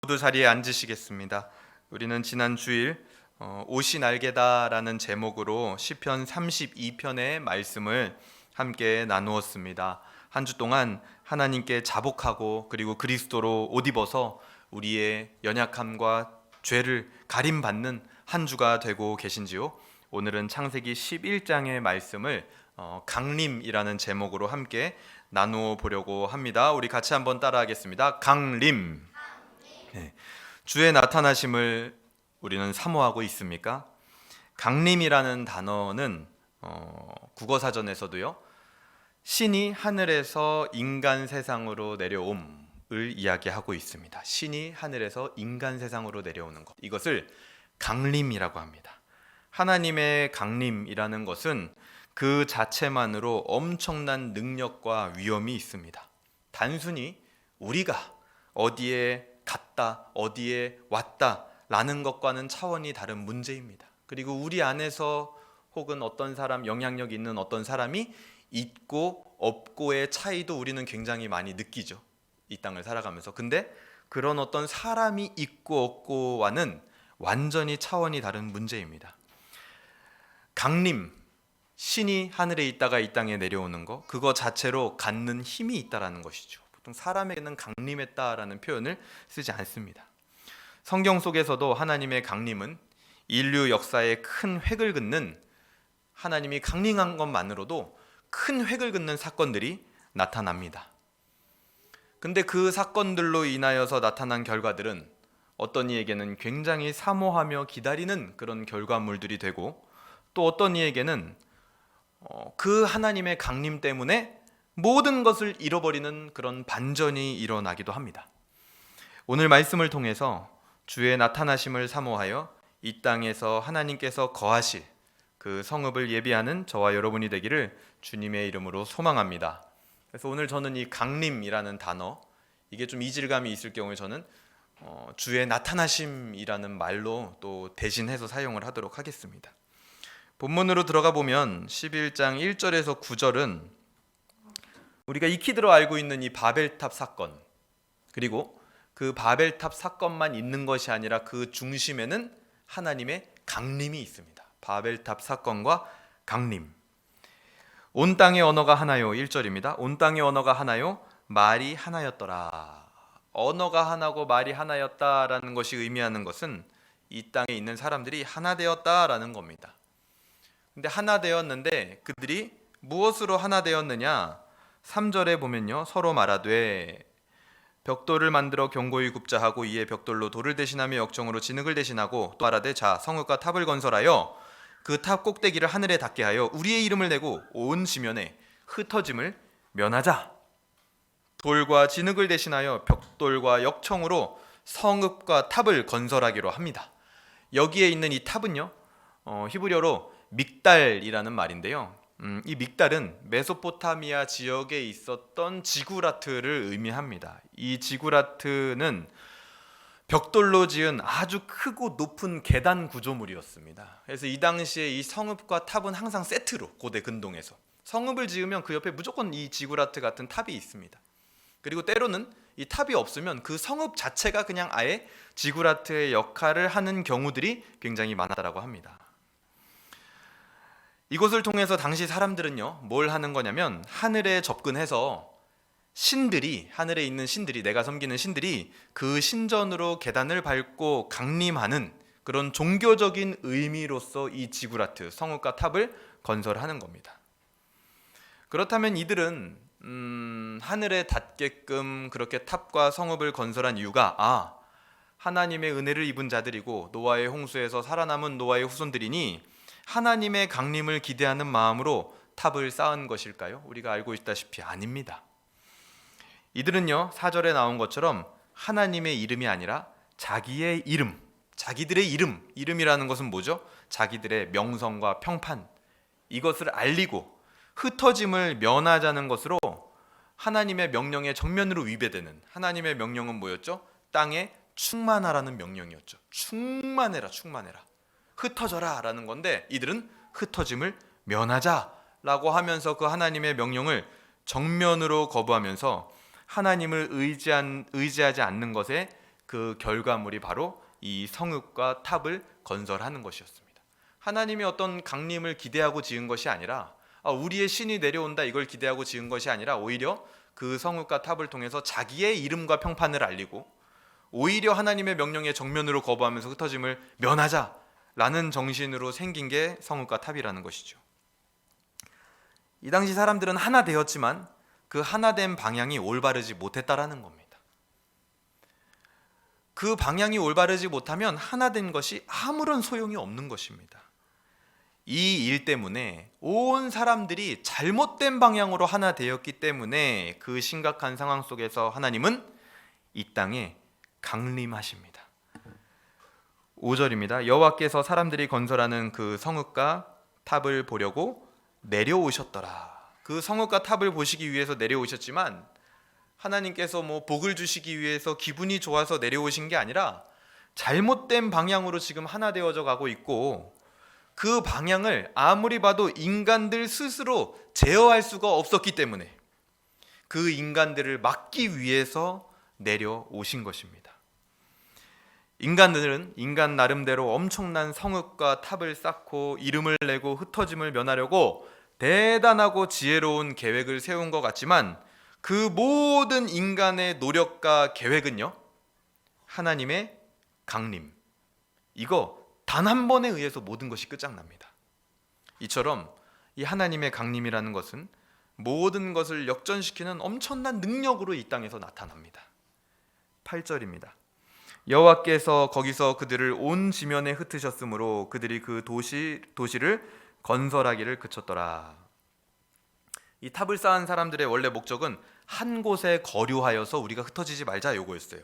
모두 자리에 앉으시겠습니다. 우리는 지난 주일 옷이 날개다라는 제목으로 시편 32편의 말씀을 함께 나누었습니다. 한 주 동안 하나님께 자복하고 그리고 그리스도로 옷 입어서 우리의 연약함과 죄를 가림받는 한 주가 되고 계신지요? 오늘은 창세기 11장의 말씀을 강림이라는 제목으로 함께 나누어 보려고 합니다. 우리 같이 한번 따라하겠습니다. 강림. 네. 주의 나타나심을 우리는 사모하고 있습니까? 강림이라는 단어는 국어사전에서도요, 신이 하늘에서 인간 세상으로 내려옴을 이야기하고 있습니다. 신이 하늘에서 인간 세상으로 내려오는 것, 이것을 강림이라고 합니다. 하나님의 강림이라는 것은 그 자체만으로 엄청난 능력과 위엄이 있습니다. 단순히 우리가 어디에 갔다, 어디에 왔다 라는 것과는 차원이 다른 문제입니다. 그리고 우리 안에서 혹은 어떤 사람, 영향력 있는 어떤 사람이 있고 없고의 차이도 우리는 굉장히 많이 느끼죠. 이 땅을 살아가면서. 근데 그런 어떤 사람이 있고 없고와는 완전히 차원이 다른 문제입니다. 강림, 신이 하늘에 있다가 이 땅에 내려오는 거, 그거 자체로 갖는 힘이 있다라는 것이죠. 보통 사람에게는 강림했다라는 표현을 쓰지 않습니다. 성경 속에서도 하나님의 강림은 인류 역사에 큰 획을 긋는, 하나님이 강림한 것만으로도 큰 획을 긋는 사건들이 나타납니다. 근데 그 사건들로 인하여서 나타난 결과들은 어떤 이에게는 굉장히 사모하며 기다리는 그런 결과물들이 되고, 또 어떤 이에게는 그 하나님의 강림 때문에 모든 것을 잃어버리는 그런 반전이 일어나기도 합니다. 오늘 말씀을 통해서 주의 나타나심을 사모하여 이 땅에서 하나님께서 거하실 그 성읍을 예비하는 저와 여러분이 되기를 주님의 이름으로 소망합니다. 그래서 오늘 저는 이 강림이라는 단어, 이게 좀 이질감이 있을 경우에 저는 주의 나타나심이라는 말로 또 대신해서 사용을 하도록 하겠습니다. 본문으로 들어가 보면 11장 1절에서 9절은 우리가 익히 들어 알고 있는 이 바벨탑 사건, 그리고 그 바벨탑 사건만 있는 것이 아니라 그 중심에는 하나님의 강림이 있습니다. 바벨탑 사건과 강림. 온 땅의 언어가 하나요. 1절입니다. 온 땅의 언어가 하나요. 말이 하나였더라. 언어가 하나고 말이 하나였다라는 것이 의미하는 것은 이 땅에 있는 사람들이 하나 되었다라는 겁니다. 근데 하나 되었는데 그들이 무엇으로 하나 되었느냐? 3절에 보면요, 서로 말하되 벽돌을 만들어 견고히 굽자 하고 이에 벽돌로 돌을 대신하며 역정으로 진흙을 대신하고 또 말하되 자 성읍과 탑을 건설하여 그 탑 꼭대기를 하늘에 닿게 하여 우리의 이름을 내고 온 지면에 흩어짐을 면하자. 돌과 진흙을 대신하여 벽돌과 역청으로 성읍과 탑을 건설하기로 합니다. 여기에 있는 이 탑은요, 히브리어로 믹달이라는 말인데요, 이 믹달은 메소포타미아 지역에 있었던 지구라트를 의미합니다. 이 지구라트는 벽돌로 지은 아주 크고 높은 계단 구조물이었습니다. 그래서 이 당시에 이 성읍과 탑은 항상 세트로, 고대 근동에서 성읍을 지으면 그 옆에 무조건 이 지구라트 같은 탑이 있습니다. 그리고 때로는 이 탑이 없으면 그 성읍 자체가 그냥 아예 지구라트의 역할을 하는 경우들이 굉장히 많았다고 합니다. 이것을 통해서 당시 사람들은요, 뭘 하는 거냐면 하늘에 접근해서 신들이, 하늘에 있는 신들이, 내가 섬기는 신들이 그 신전으로 계단을 밟고 강림하는 그런 종교적인 의미로서 이 지구라트, 성읍과 탑을 건설하는 겁니다. 그렇다면 이들은 하늘에 닿게끔 그렇게 탑과 성읍을 건설한 이유가 하나님의 은혜를 입은 자들이고 노아의 홍수에서 살아남은 노아의 후손들이니 하나님의 강림을 기대하는 마음으로 탑을 쌓은 것일까요? 우리가 알고 있다시피 아닙니다. 이들은요, 4절에 나온 것처럼 하나님의 이름이 아니라 자기의 이름, 자기들의 이름이라는 것은 뭐죠? 자기들의 명성과 평판, 이것을 알리고 흩어짐을 면하자는 것으로 하나님의 명령에 정면으로 위배되는, 하나님의 명령은 뭐였죠? 땅에 충만하라는 명령이었죠. 충만해라, 흩어져라 라는 건데 이들은 흩어짐을 면하자라고 하면서 그 하나님의 명령을 정면으로 거부하면서 하나님을 의지하지 않는 것에 그 결과물이 바로 이 성읍과 탑을 건설하는 것이었습니다. 하나님이 어떤 강림을 기대하고 지은 것이 아니라 우리의 신이 내려온다 이걸 기대하고 지은 것이 아니라 오히려 그 성읍과 탑을 통해서 자기의 이름과 평판을 알리고 오히려 하나님의 명령에 정면으로 거부하면서 흩어짐을 면하자라는 정신으로 생긴 게 성읍과 탑이라는 것이죠. 이 당시 사람들은 하나 되었지만 그 하나된 방향이 올바르지 못했다라는 겁니다. 그 방향이 올바르지 못하면 하나된 것이 아무런 소용이 없는 것입니다. 이 일 때문에 온 사람들이 잘못된 방향으로 하나 되었기 때문에 그 심각한 상황 속에서 하나님은 이 땅에 강림하십니다. 5절입니다. 여호와께서 사람들이 건설하는 그 성읍과 탑을 보려고 내려오셨더라. 그 성읍과 탑을 보시기 위해서 내려오셨지만 하나님께서 복을 주시기 위해서 기분이 좋아서 내려오신 게 아니라 잘못된 방향으로 지금 하나 되어져 가고 있고 그 방향을 아무리 봐도 인간들 스스로 제어할 수가 없었기 때문에 그 인간들을 막기 위해서 내려오신 것입니다. 인간들은 인간 나름대로 엄청난 성읍과 탑을 쌓고 이름을 내고 흩어짐을 면하려고 대단하고 지혜로운 계획을 세운 것 같지만 그 모든 인간의 노력과 계획은요, 하나님의 강림, 이거 단 한 번에 의해서 모든 것이 끝장납니다. 이처럼 이 하나님의 강림이라는 것은 모든 것을 역전시키는 엄청난 능력으로 이 땅에서 나타납니다. 8절입니다. 여호와께서 거기서 그들을 온 지면에 흩으셨으므로 그들이 그 도시를 건설하기를 그쳤더라. 이 탑을 쌓은 사람들의 원래 목적은 한 곳에 거류하여서 우리가 흩어지지 말자 요거였어요.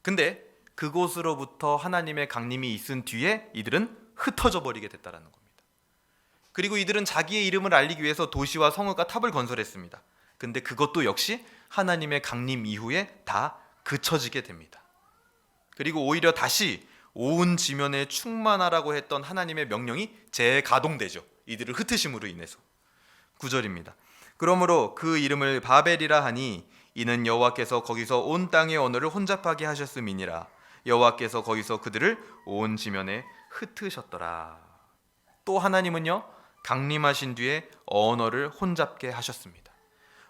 근데 그곳으로부터 하나님의 강림이 있은 뒤에 이들은 흩어져 버리게 됐다라는 겁니다. 그리고 이들은 자기의 이름을 알리기 위해서 도시와 성읍과 탑을 건설했습니다. 근데 그것도 역시 하나님의 강림 이후에 다 그쳐지게 됩니다. 그리고 오히려 다시 온 지면에 충만하라고 했던 하나님의 명령이 재가동되죠. 이들을 흩으심으로 인해서. 9절입니다. 그러므로 그 이름을 바벨이라 하니 이는 여호와께서 거기서 온 땅의 언어를 혼잡하게 하셨음이니라. 여호와께서 거기서 그들을 온 지면에 흩으셨더라. 또 하나님은요, 강림하신 뒤에 언어를 혼잡게 하셨습니다.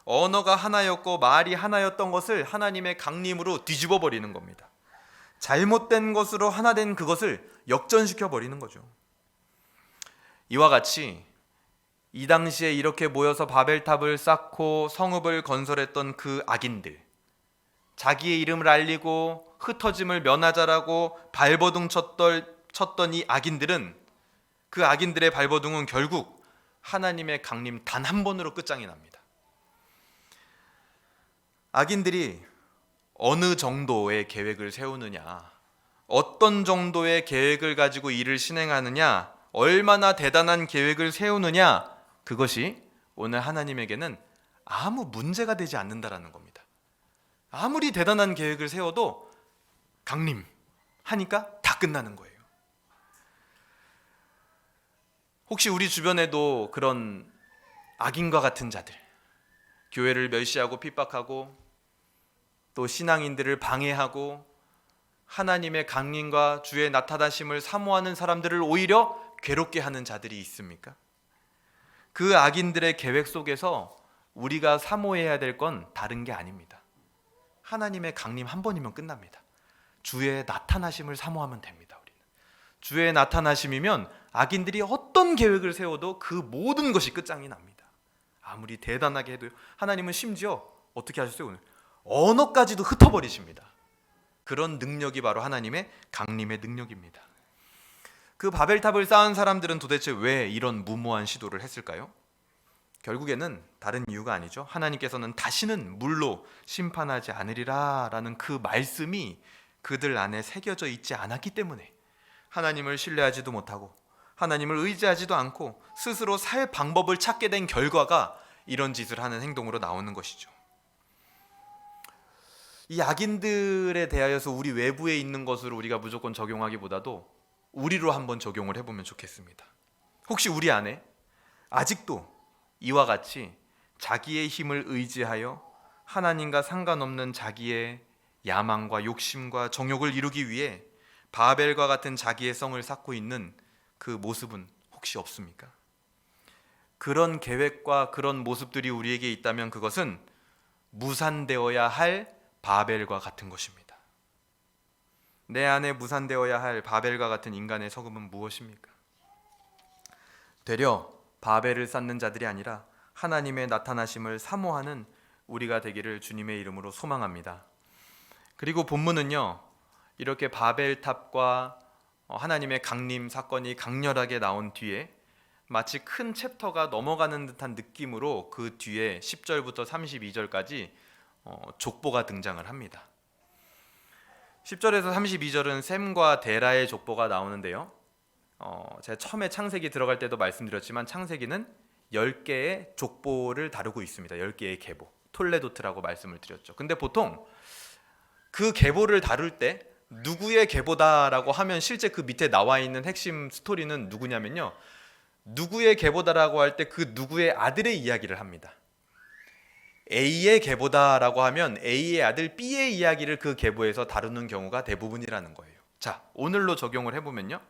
언어가 하나였고 말이 하나였던 것을 하나님의 강림으로 뒤집어 버리는 겁니다. 잘못된 것으로 하나 된 그것을 역전시켜 버리는 거죠. 이와 같이 이 당시에 이렇게 모여서 바벨탑을 쌓고 성읍을 건설했던 그 악인들, 자기의 이름을 알리고 흩어짐을 면하자라고 발버둥 쳤던 이 악인들은, 그 악인들의 발버둥은 결국 하나님의 강림 단 한 번으로 끝장이 납니다. 악인들이 어느 정도의 계획을 세우느냐, 어떤 정도의 계획을 가지고 일을 실행하느냐, 얼마나 대단한 계획을 세우느냐, 그것이 오늘 하나님에게는 아무 문제가 되지 않는다라는 겁니다. 아무리 대단한 계획을 세워도 강림 하니까 다 끝나는 거예요. 혹시 우리 주변에도 그런 악인과 같은 자들, 교회를 멸시하고 핍박하고 또 신앙인들을 방해하고 하나님의 강림과 주의 나타나심을 사모하는 사람들을 오히려 괴롭게 하는 자들이 있습니까? 그 악인들의 계획 속에서 우리가 사모해야 될 건 다른 게 아닙니다. 하나님의 강림 한 번이면 끝납니다. 주의 나타나심을 사모하면 됩니다. 우리는 주의 나타나심이면 악인들이 어떤 계획을 세워도 그 모든 것이 끝장이 납니다. 아무리 대단하게 해도 하나님은 심지어 어떻게 하셨어요? 오늘 언어까지도 흩어버리십니다. 그런 능력이 바로 하나님의 강림의 능력입니다. 그 바벨탑을 쌓은 사람들은 도대체 왜 이런 무모한 시도를 했을까요? 결국에는 다른 이유가 아니죠. 하나님께서는 다시는 물로 심판하지 않으리라 라는 그 말씀이 그들 안에 새겨져 있지 않았기 때문에 하나님을 신뢰하지도 못하고 하나님을 의지하지도 않고 스스로 살 방법을 찾게 된 결과가 이런 짓을 하는 행동으로 나오는 것이죠. 이 악인들에 대하여서 우리 외부에 있는 것으로 우리가 무조건 적용하기보다도 우리로 한번 적용을 해보면 좋겠습니다. 혹시 우리 안에 아직도 이와 같이 자기의 힘을 의지하여 하나님과 상관없는 자기의 야망과 욕심과 정욕을 이루기 위해 바벨과 같은 자기의 성을 쌓고 있는 그 모습은 혹시 없습니까? 그런 계획과 그런 모습들이 우리에게 있다면 그것은 무산되어야 할 바벨과 같은 것입니다. 내 안에 무산되어야 할 바벨과 같은 인간의 서금은 무엇입니까? 되려 바벨을 쌓는 자들이 아니라 하나님의 나타나심을 사모하는 우리가 되기를 주님의 이름으로 소망합니다. 그리고 본문은요, 이렇게 바벨탑과 하나님의 강림 사건이 강렬하게 나온 뒤에 마치 큰 챕터가 넘어가는 듯한 느낌으로 그 뒤에 10절부터 32절까지 족보가 등장을 합니다. 10절에서 32절은 셈과 데라의 족보가 나오는데요, 제가 처음에 창세기 들어갈 때도 말씀드렸지만 창세기는 10개의 족보를 다루고 있습니다. 10개의 계보, 톨레도트라고 말씀을 드렸죠. 근데 보통 그 계보를 다룰 때 누구의 계보다라고 하면 실제 그 밑에 나와 있는 핵심 스토리는 누구냐면요, 누구의 계보다라고 할 때 그 누구의 아들의 이야기를 합니다. A의 계보다라고 하면 A의 아들 B의 이야기를 그 계보에서 다루는 경우가 대부분이라는 거예요. 자, 오늘로 적용을 해보면요,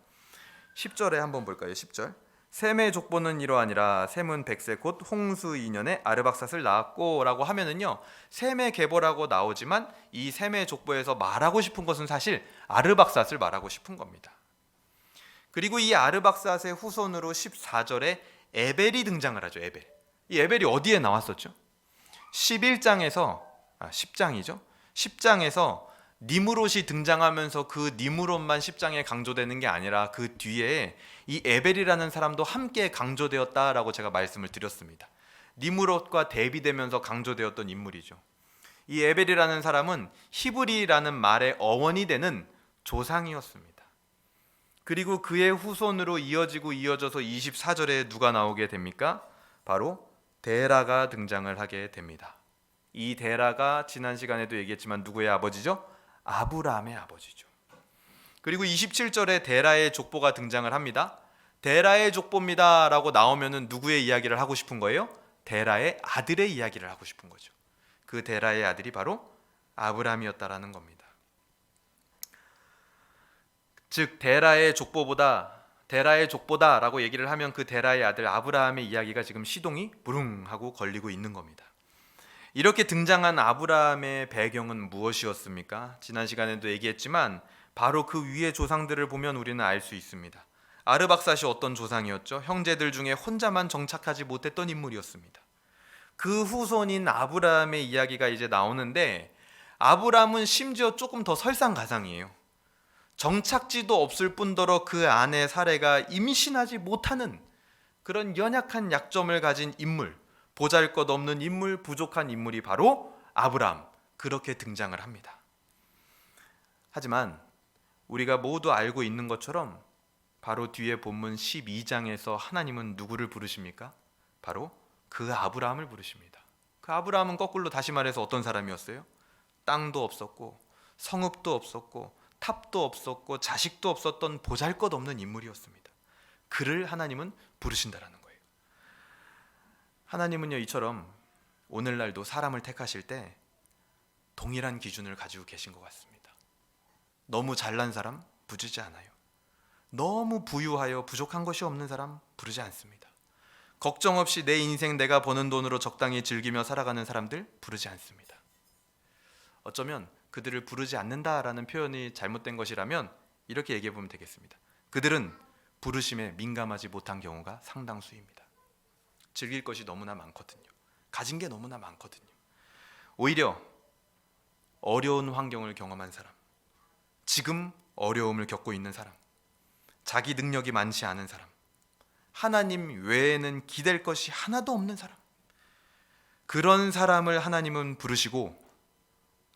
10절에 한번 볼까요? 10절. 셈의 족보는 이러하니라. 셈은 100세 곧 홍수 2년에 아르박삿을 낳았고 라고 하면은요, 셈의 계보라고 나오지만 이 셈의 족보에서 말하고 싶은 것은 사실 아르박삿을 말하고 싶은 겁니다. 그리고 이 아르박삿의 후손으로 14절에 에벨이 등장을 하죠. 에벨. 이 에벨이 어디에 나왔었죠? 11장에서 10장이죠. 10장에서 니므롯이 등장하면서 그 니므롯만 10장에 강조되는 게 아니라 그 뒤에 이 에벨이라는 사람도 함께 강조되었다라고 제가 말씀을 드렸습니다. 니므롯과 대비되면서 강조되었던 인물이죠. 이 에벨이라는 사람은 히브리라는 말의 어원이 되는 조상이었습니다. 그리고 그의 후손으로 이어져서 24절에 누가 나오게 됩니까? 바로 데라가 등장을 하게 됩니다. 이 데라가 지난 시간에도 얘기했지만 누구의 아버지죠? 아브라함의 아버지죠. 그리고 27절에 데라의 족보가 등장을 합니다. 데라의 족보입니다 라고 나오면은 누구의 이야기를 하고 싶은 거예요? 데라의 아들의 이야기를 하고 싶은 거죠. 그 데라의 아들이 바로 아브라함이었다라는 겁니다. 즉 데라의 족보다라고 얘기를 하면 그 데라의 아들 아브라함의 이야기가 지금 시동이 부릉 하고 걸리고 있는 겁니다. 이렇게 등장한 아브라함의 배경은 무엇이었습니까? 지난 시간에도 얘기했지만 바로 그 위의 조상들을 보면 우리는 알 수 있습니다. 아르박삿이 어떤 조상이었죠? 형제들 중에 혼자만 정착하지 못했던 인물이었습니다. 그 후손인 아브라함의 이야기가 이제 나오는데, 아브라함은 심지어 조금 더 설상가상이에요. 정착지도 없을 뿐더러 그 아내 사레가 임신하지 못하는 그런 연약한 약점을 가진 인물, 보잘것없는 인물, 부족한 인물이 바로 아브라함, 그렇게 등장을 합니다. 하지만 우리가 모두 알고 있는 것처럼 바로 뒤에 본문 12장에서 하나님은 누구를 부르십니까? 바로 그 아브라함을 부르십니다. 그 아브라함은 거꾸로 다시 말해서 어떤 사람이었어요? 땅도 없었고 성읍도 없었고 탑도 없었고 자식도 없었던 보잘것없는 인물이었습니다. 그를 하나님은 부르신다라는 거예요. 하나님은요, 이처럼 오늘날도 사람을 택하실 때 동일한 기준을 가지고 계신 것 같습니다. 너무 잘난 사람 부르지 않아요. 너무 부유하여 부족한 것이 없는 사람 부르지 않습니다. 걱정 없이 내 인생 내가 버는 돈으로 적당히 즐기며 살아가는 사람들 부르지 않습니다. 어쩌면 그들을 부르지 않는다라는 표현이 잘못된 것이라면 이렇게 얘기해 보면 되겠습니다. 그들은 부르심에 민감하지 못한 경우가 상당수입니다. 즐길 것이 너무나 많거든요. 가진 게 너무나 많거든요. 오히려 어려운 환경을 경험한 사람, 지금 어려움을 겪고 있는 사람, 자기 능력이 많지 않은 사람, 하나님 외에는 기댈 것이 하나도 없는 사람, 그런 사람을 하나님은 부르시고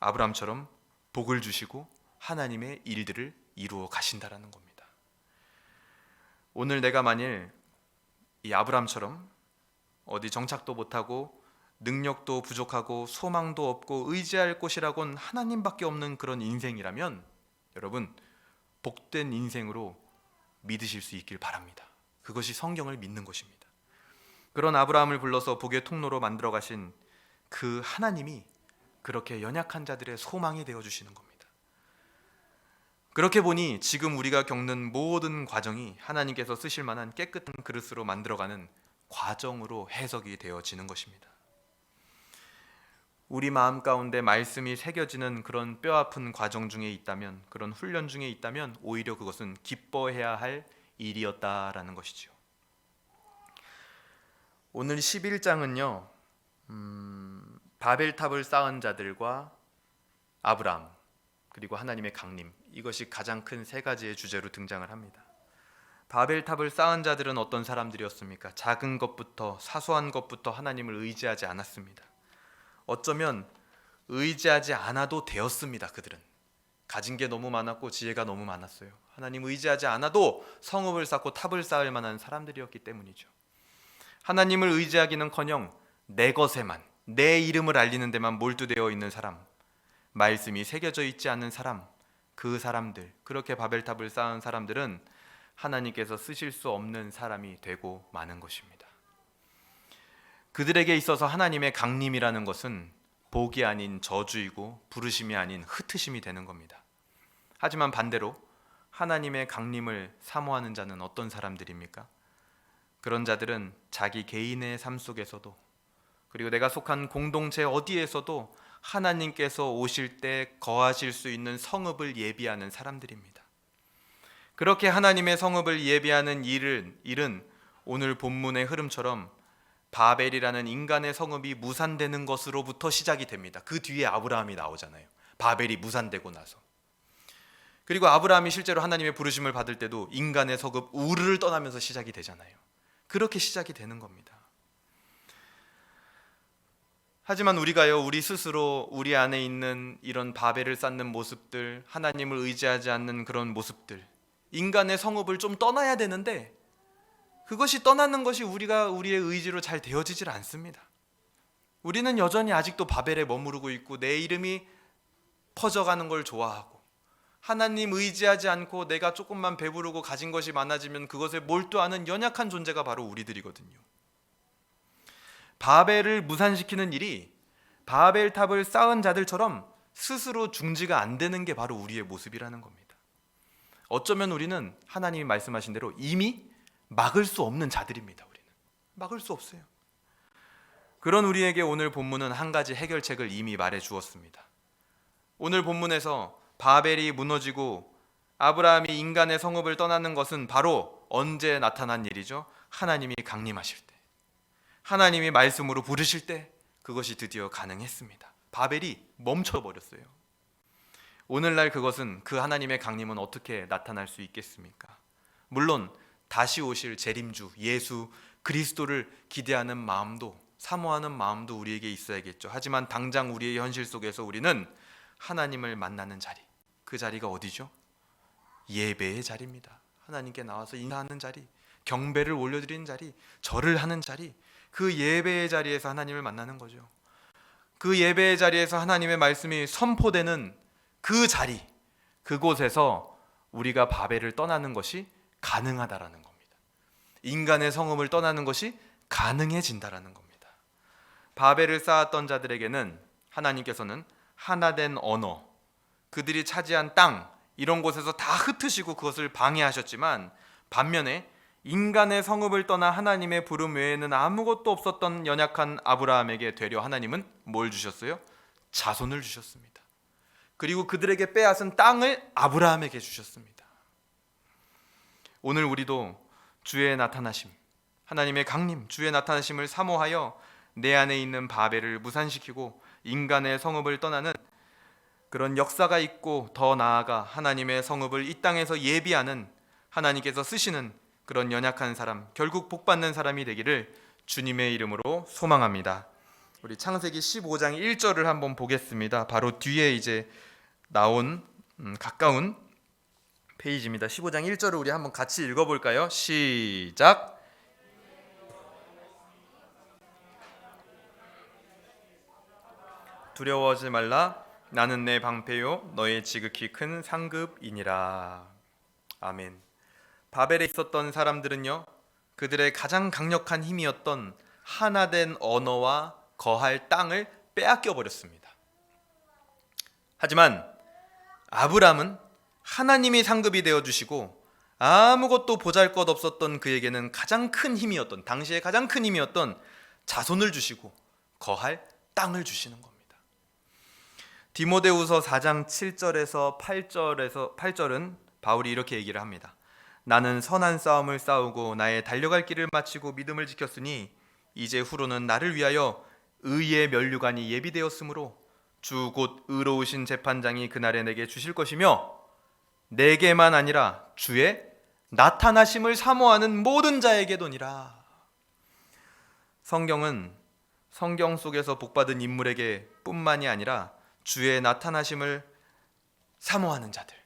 아브라함처럼 복을 주시고 하나님의 일들을 이루어 가신다라는 겁니다. 오늘 내가 만일 이 아브라함처럼 어디 정착도 못하고 능력도 부족하고 소망도 없고 의지할 곳이라곤 하나님밖에 없는 그런 인생이라면 여러분, 복된 인생으로 믿으실 수 있길 바랍니다. 그것이 성경을 믿는 것입니다. 그런 아브라함을 불러서 복의 통로로 만들어 가신 그 하나님이 그렇게 연약한 자들의 소망이 되어주시는 겁니다. 그렇게 보니 지금 우리가 겪는 모든 과정이 하나님께서 쓰실 만한 깨끗한 그릇으로 만들어가는 과정으로 해석이 되어지는 것입니다. 우리 마음 가운데 말씀이 새겨지는 그런 뼈아픈 과정 중에 있다면, 그런 훈련 중에 있다면 오히려 그것은 기뻐해야 할 일이었다라는 것이죠. 오늘 11장은요 바벨탑을 쌓은 자들과 아브라함 그리고 하나님의 강림, 이것이 가장 큰 세 가지의 주제로 등장을 합니다. 바벨탑을 쌓은 자들은 어떤 사람들이었습니까? 작은 것부터, 사소한 것부터 하나님을 의지하지 않았습니다. 어쩌면 의지하지 않아도 되었습니다. 그들은 가진 게 너무 많았고 지혜가 너무 많았어요. 하나님 의지하지 않아도 성읍을 쌓고 탑을 쌓을 만한 사람들이었기 때문이죠. 하나님을 의지하기는커녕 내 것에만, 내 이름을 알리는 데만 몰두되어 있는 사람, 말씀이 새겨져 있지 않은 사람, 그 사람들, 그렇게 바벨탑을 쌓은 사람들은 하나님께서 쓰실 수 없는 사람이 되고 마는 것입니다. 그들에게 있어서 하나님의 강림이라는 것은 복이 아닌 저주이고 부르심이 아닌 흩으심이 되는 겁니다. 하지만 반대로 하나님의 강림을 사모하는 자는 어떤 사람들입니까? 그런 자들은 자기 개인의 삶 속에서도, 그리고 내가 속한 공동체 어디에서도 하나님께서 오실 때 거하실 수 있는 성읍을 예비하는 사람들입니다. 그렇게 하나님의 성읍을 예비하는 일은 오늘 본문의 흐름처럼 바벨이라는 인간의 성읍이 무산되는 것으로부터 시작이 됩니다. 그 뒤에 아브라함이 나오잖아요. 바벨이 무산되고 나서. 그리고 아브라함이 실제로 하나님의 부르심을 받을 때도 인간의 성읍 우르를 떠나면서 시작이 되잖아요. 그렇게 시작이 되는 겁니다. 하지만 우리가요, 우리 스스로 우리 안에 있는 이런 바벨을 쌓는 모습들, 하나님을 의지하지 않는 그런 모습들, 인간의 성읍을 좀 떠나야 되는데 그것이 떠나는 것이 우리의 의지로 잘 되어지질 않습니다. 우리는 여전히 아직도 바벨에 머무르고 있고 내 이름이 퍼져가는 걸 좋아하고, 하나님 의지하지 않고 내가 조금만 배부르고 가진 것이 많아지면 그것에 몰두하는 연약한 존재가 바로 우리들이거든요. 바벨을 무산시키는 일이 바벨탑을 쌓은 자들처럼 스스로 중지가 안 되는 게 바로 우리의 모습이라는 겁니다. 어쩌면 우리는 하나님이 말씀하신 대로 이미 막을 수 없는 자들입니다. 우리는 막을 수 없어요. 그런 우리에게 오늘 본문은 한 가지 해결책을 이미 말해 주었습니다. 오늘 본문에서 바벨이 무너지고 아브라함이 인간의 성읍을 떠나는 것은 바로 언제 나타난 일이죠? 하나님이 강림하실 때, 하나님이 말씀으로 부르실 때 그것이 드디어 가능했습니다. 바벨이 멈춰버렸어요. 오늘날 그것은, 그 하나님의 강림은 어떻게 나타날 수 있겠습니까? 물론 다시 오실 재림주 예수 그리스도를 기대하는 마음도, 사모하는 마음도 우리에게 있어야겠죠. 하지만 당장 우리의 현실 속에서 우리는 하나님을 만나는 자리, 그 자리가 어디죠? 예배의 자리입니다. 하나님께 나와서 인사하는 자리, 경배를 올려드리는 자리, 절을 하는 자리, 그 예배의 자리에서 하나님을 만나는 거죠. 그 예배의 자리에서 하나님의 말씀이 선포되는 그 자리, 그곳에서 우리가 바벨을 떠나는 것이 가능하다라는 겁니다. 인간의 성읍을 떠나는 것이 가능해진다라는 겁니다. 바벨을 쌓았던 자들에게는 하나님께서는 하나된 언어, 그들이 차지한 땅, 이런 곳에서 다 흩으시고 그것을 방해하셨지만, 반면에 인간의 성읍을 떠나 하나님의 부름 외에는 아무것도 없었던 연약한 아브라함에게 되려 하나님은 뭘 주셨어요? 자손을 주셨습니다. 그리고 그들에게 빼앗은 땅을 아브라함에게 주셨습니다. 오늘 우리도 주의 나타나심, 하나님의 강림, 주의 나타나심을 사모하여 내 안에 있는 바벨을 무산시키고 인간의 성읍을 떠나는 그런 역사가 있고, 더 나아가 하나님의 성읍을 이 땅에서 예비하는, 하나님께서 쓰시는 그런 연약한 사람, 결국 복받는 사람이 되기를 주님의 이름으로 소망합니다. 우리 창세기 15장 1절을 한번 보겠습니다. 바로 뒤에 이제 나온 가까운 페이지입니다. 15장 1절을 우리 한번 같이 읽어볼까요? 시작. 두려워하지 말라. 나는 내 방패요 너의 지극히 큰 상급이니라. 아멘. 바벨에 있었던 사람들은요, 그들의 가장 강력한 힘이었던 하나된 언어와 거할 땅을 빼앗겨 버렸습니다. 하지만 아브람은 하나님이 상급이 되어주시고 아무것도 보잘것없었던 그에게는 가장 큰 힘이었던, 당시에 가장 큰 힘이었던 자손을 주시고 거할 땅을 주시는 겁니다. 디모데후서 4장 7절에서 8절은 바울이 이렇게 얘기를 합니다. 나는 선한 싸움을 싸우고 나의 달려갈 길을 마치고 믿음을 지켰으니 이제 후로는 나를 위하여 의의 면류관이 예비되었으므로 주 곧 의로우신 재판장이 그날에 내게 주실 것이며 내게만 아니라 주의 나타나심을 사모하는 모든 자에게도니라. 성경은 성경 속에서 복받은 인물에게 뿐만이 아니라 주의 나타나심을 사모하는 자들,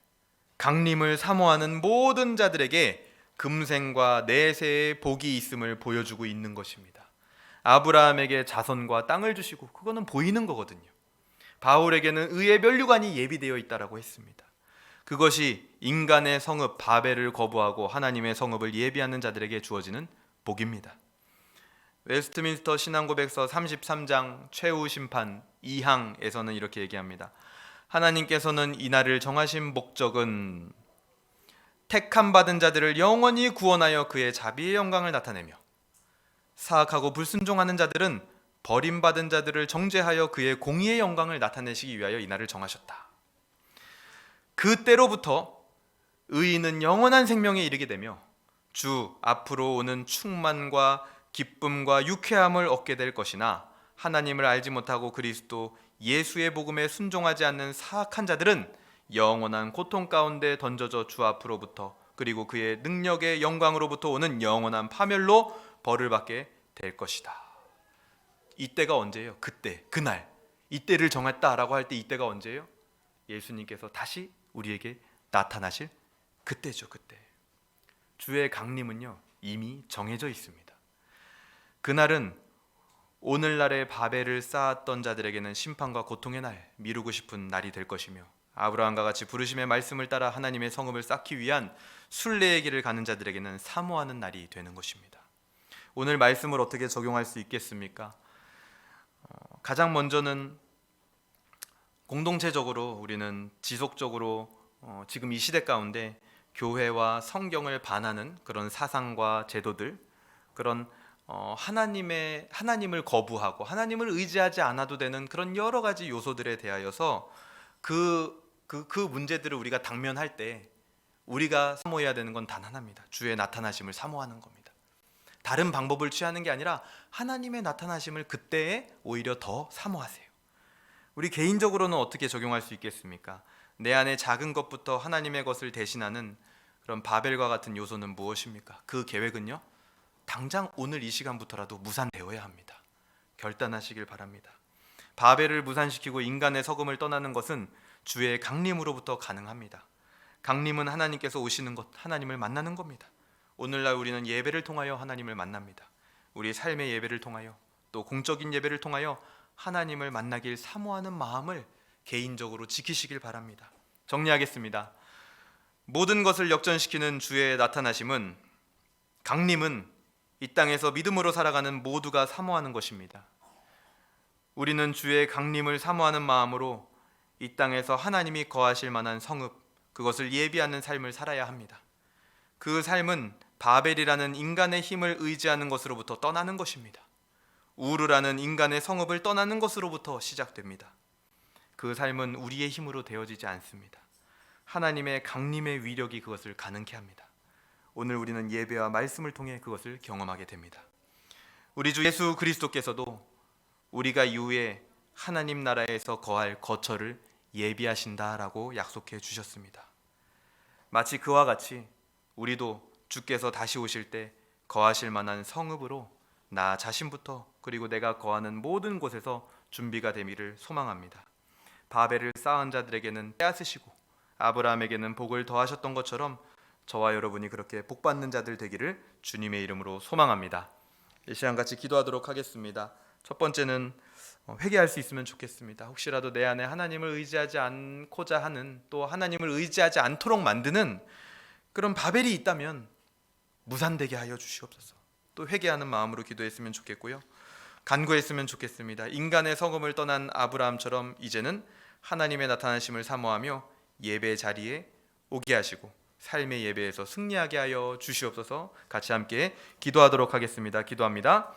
강림을 사모하는 모든 자들에게 금생과 내세의 복이 있음을 보여주고 있는 것입니다. 아브라함에게 자손과 땅을 주시고 그거는 보이는 거거든요. 바울에게는 의의 면류관이 예비되어 있다라고 했습니다. 그것이 인간의 성읍 바벨을 거부하고 하나님의 성읍을 예비하는 자들에게 주어지는 복입니다. 웨스트민스터 신앙고백서 33장 최후 심판 2항에서는 이렇게 얘기합니다. 하나님께서는 이날을 정하신 목적은 택함 받은 자들을 영원히 구원하여 그의 자비의 영광을 나타내며 사악하고 불순종하는 자들은 버림받은 자들을 정죄하여 그의 공의의 영광을 나타내시기 위하여 이날을 정하셨다. 그때로부터 의인은 영원한 생명에 이르게 되며 주 앞으로 오는 충만과 기쁨과 유쾌함을 얻게 될 것이나 하나님을 알지 못하고 그리스도 예수의 복음에 순종하지 않는 사악한 자들은 영원한 고통 가운데 던져져 주 앞으로부터 그리고 그의 능력의 영광으로부터 오는 영원한 파멸로 벌을 받게 될 것이다. 이때가 언제예요? 그때, 그날. 이때를 정했다라고 할 때 이때가 언제예요? 예수님께서 다시 우리에게 나타나실 그때죠. 그때. 주의 강림은요 이미 정해져 있습니다. 그날은 오늘날의 바벨을 쌓았던 자들에게는 심판과 고통의 날, 미루고 싶은 날이 될 것이며 아브라함과 같이 부르심의 말씀을 따라 하나님의 성읍을 쌓기 위한 순례의 길을 가는 자들에게는 사모하는 날이 되는 것입니다. 오늘 말씀을 어떻게 적용할 수 있겠습니까? 가장 먼저는 공동체적으로 우리는 지속적으로 지금 이 시대 가운데 교회와 성경을 반하는 그런 사상과 제도들, 그런 하나님을 거부하고 하나님을 의지하지 않아도 되는 그런 여러 가지 요소들에 대하여서 그 문제들을 우리가 당면할 때 우리가 사모해야 되는 건 단 하나입니다. 주의 나타나심을 사모하는 겁니다. 다른 방법을 취하는 게 아니라 하나님의 나타나심을 그때에 오히려 더 사모하세요. 우리 개인적으로는 어떻게 적용할 수 있겠습니까? 내 안에 작은 것부터 하나님의 것을 대신하는 그런 바벨과 같은 요소는 무엇입니까? 그 계획은요, 당장 오늘 이 시간부터라도 무산되어야 합니다. 결단하시길 바랍니다. 바벨을 무산시키고 인간의 석음을 떠나는 것은 주의 강림으로부터 가능합니다. 강림은 하나님께서 오시는 것, 하나님을 만나는 겁니다. 오늘날 우리는 예배를 통하여 하나님을 만납니다. 우리 삶의 예배를 통하여 또 공적인 예배를 통하여 하나님을 만나길 사모하는 마음을 개인적으로 지키시길 바랍니다. 정리하겠습니다. 모든 것을 역전시키는 주의 나타나심은, 강림은 이 땅에서 믿음으로 살아가는 모두가 사모하는 것입니다. 우리는 주의 강림을 사모하는 마음으로 이 땅에서 하나님이 거하실 만한 성읍, 그것을 예비하는 삶을 살아야 합니다. 그 삶은 바벨이라는 인간의 힘을 의지하는 것으로부터 떠나는 것입니다. 우르라는 인간의 성읍을 떠나는 것으로부터 시작됩니다. 그 삶은 우리의 힘으로 되어지지 않습니다. 하나님의 강림의 위력이 그것을 가능케 합니다. 오늘 우리는 예배와 말씀을 통해 그것을 경험하게 됩니다. 우리 주 예수 그리스도께서도 우리가 이후에 하나님 나라에서 거할 거처를 예비하신다라고 약속해 주셨습니다. 마치 그와 같이 우리도 주께서 다시 오실 때 거하실 만한 성읍으로 나 자신부터 그리고 내가 거하는 모든 곳에서 준비가 되기를 소망합니다. 바벨을 쌓은 자들에게는 빼앗으시고 아브라함에게는 복을 더하셨던 것처럼 저와 여러분이 그렇게 복받는 자들 되기를 주님의 이름으로 소망합니다. 이 시간 같이 기도하도록 하겠습니다. 첫 번째는 회개할 수 있으면 좋겠습니다. 혹시라도 내 안에 하나님을 의지하지 않고자 하는, 또 하나님을 의지하지 않도록 만드는 그런 바벨이 있다면 무산되게 하여 주시옵소서. 또 회개하는 마음으로 기도했으면 좋겠고요. 간구했으면 좋겠습니다. 인간의 성음을 떠난 아브라함처럼 이제는 하나님의 나타나심을 사모하며 예배 자리에 오게 하시고 삶의 예배에서 승리하게 하여 주시옵소서. 같이 함께 기도하도록 하겠습니다. 기도합니다.